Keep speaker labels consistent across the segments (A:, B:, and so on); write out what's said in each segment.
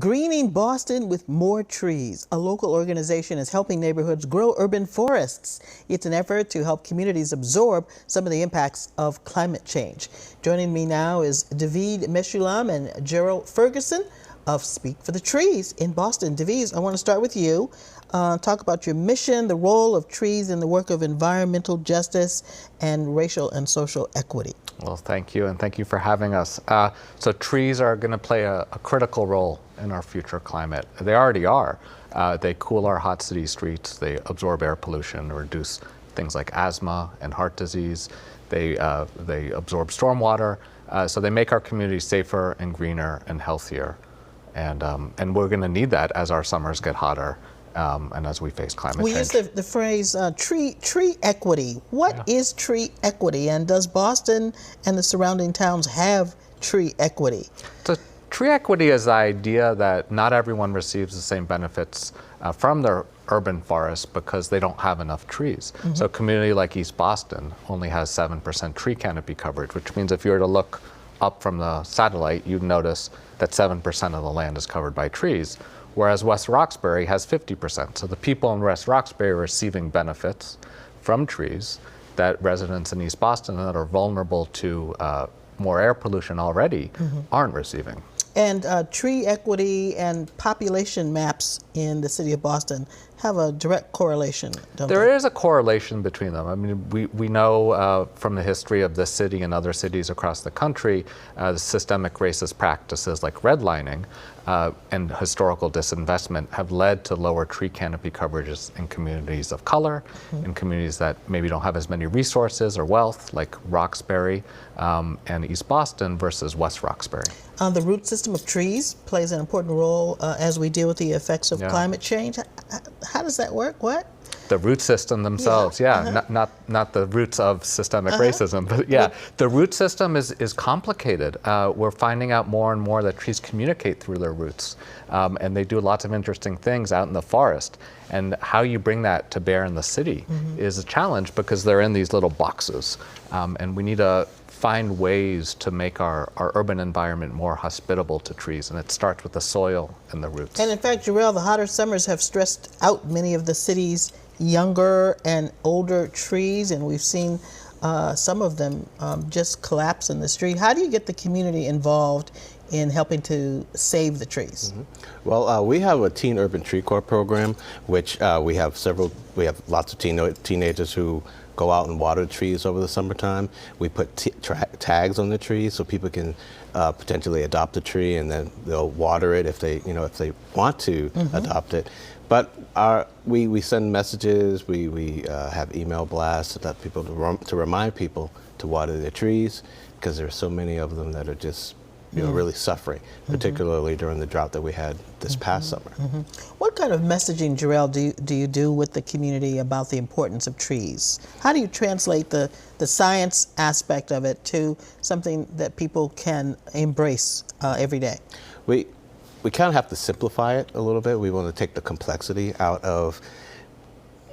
A: Greening Boston with More Trees. A local organization is helping neighborhoods grow urban forests. It's an effort to help communities absorb some of the impacts of climate change. Joining me now is David Meshulam and Gerald Ferguson of Speak for the Trees in Boston. David, I want to start with you. Talk about your mission, the role of trees in the work of environmental justice and racial and social equity.
B: Well, thank you, and thank you for having us. So trees are going to play a critical role in our future climate. They already are. They cool our hot city streets, they absorb air pollution, reduce things like asthma and heart disease, they absorb stormwater, so they make our communities safer and greener and healthier. And we're going to need that as our summers get hotter. And as we face climate change.
A: We use the phrase tree equity. What is tree equity, and does Boston and the surrounding towns have tree equity?
B: So tree equity is the idea that not everyone receives the same benefits from their urban forests because they don't have enough trees. Mm-hmm. So a community like East Boston only has 7% tree canopy coverage, which means if you were to look up from the satellite, you'd notice that 7% of the land is covered by trees, whereas West Roxbury has 50%. So the people in West Roxbury are receiving benefits from trees that residents in East Boston that are vulnerable to more air pollution already aren't receiving.
A: And tree equity and population maps in the city of Boston have a direct correlation, don't they?
B: There is a correlation between them. I mean, we know from the history of this city and other cities across the country, the systemic racist practices like redlining and historical disinvestment have led to lower tree canopy coverages in communities of color, in communities that maybe don't have as many resources or wealth, like Roxbury and East Boston versus West Roxbury.
A: The root system of trees plays an important role as we deal with the effects of climate change. How does that work? What?
B: The root system themselves, not the roots of systemic racism, but the root system is complicated. We're finding out more and more that trees communicate through their roots, and they do lots of interesting things out in the forest. And how you bring that to bear in the city is a challenge because they're in these little boxes, and we need to find ways to make our urban environment more hospitable to trees, and it starts with the soil and the roots.
A: And in fact, Jarrell, the hotter summers have stressed out many of the city's younger and older trees, and we've seen some of them just collapse in the street. How do you get the community involved in helping to save the trees?
C: Well, we have a Teen Urban Tree Corps program, which we have lots of teenagers who go out and water trees over the summertime. We put tags on the trees so people can potentially adopt a tree, and then they'll water it if they want to adopt it. But we send messages, we have email blasts that people to remind people to water their trees, because there are so many of them that are just really suffering, particularly during the drought that we had this past summer.
A: What kind of messaging, Jarrell, do you do with the community about the importance of trees? How do you translate the science aspect of it to something that people can embrace every day?
C: We kind of have to simplify it a little bit. We want to take the complexity out of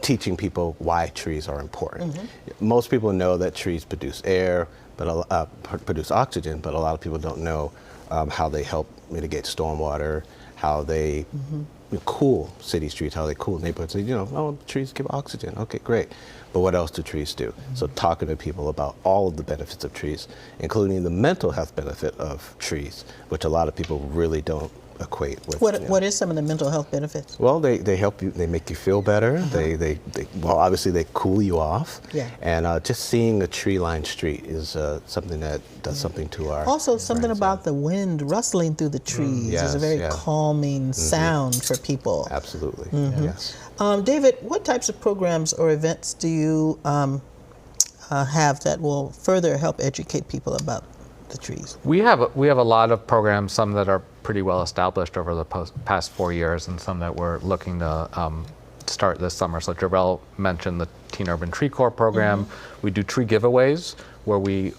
C: teaching people why trees are important. Most people know that trees produce air, but produce oxygen, but a lot of people don't know how they help mitigate stormwater, how they cool city streets, how they cool neighborhoods. Trees give oxygen. Okay, great. But what else do trees do? So talking to people about all of the benefits of trees, including the mental health benefit of trees, which a lot of people really don't equate with.
A: What is some of the mental health benefits?
C: Well, they help you, they make you feel better. They obviously they cool you off. And just seeing a tree-lined street is something that does something to our
A: Also, something about the wind rustling through the trees is a very calming sound for people.
C: Absolutely. Yes.
A: David, what types of programs or events do you have that will further help educate people about the trees?
B: We have a lot of programs, some that are pretty well established over the past 4 years, and some that we're looking to start this summer. So Jarrell mentioned the Teen Urban Tree Corps program. We do tree giveaways where we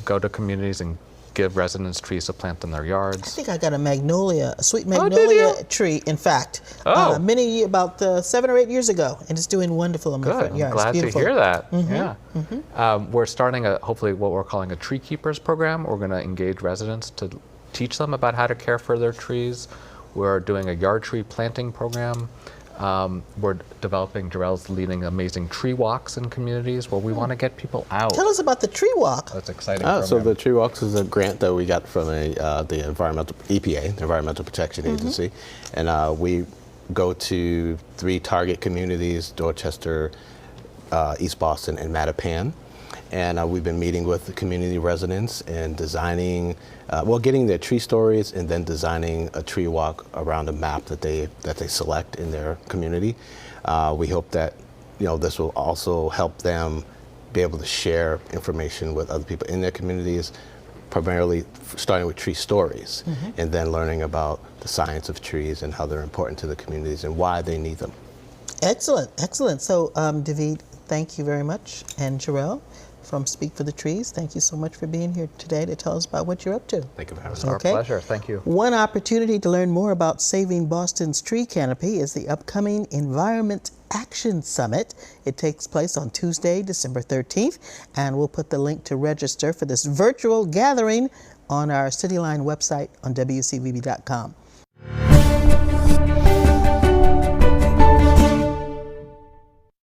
B: go to communities and give residents trees to plant in their yards.
A: I think I got a sweet magnolia tree, in fact, about 7 or 8 years ago, and it's doing wonderful in my front yard.
B: Glad to hear that. We're starting hopefully what we're calling a tree keepers program. We're going to engage residents to teach them about how to care for their trees. We're doing a yard tree planting program. We're developing, Jarrell's leading amazing tree walks in communities where we want to get people out.
A: Tell us about the tree walk.
B: That's exciting.
C: So the Tree Walks is a grant that we got from the environmental EPA, the Environmental Protection Agency, and we go to 3 target communities: Dorchester, East Boston, and Mattapan. And we've been meeting with the community residents and designing, getting their tree stories, and then designing a tree walk around a map that they select in their community. We hope that this will also help them be able to share information with other people in their communities, primarily starting with tree stories, and then learning about the science of trees and how they're important to the communities and why they need them.
A: Excellent, excellent. So, David, thank you very much, and Jarrell from Speak for the Trees, thank you so much for being here today to tell us about what you're up to.
C: Thank you for having us.
B: It's our pleasure. Thank you.
A: One opportunity to learn more about saving Boston's tree canopy is the upcoming Environment Action Summit. It takes place on Tuesday, December 13th, and we'll put the link to register for this virtual gathering on our CityLine website on WCVB.com.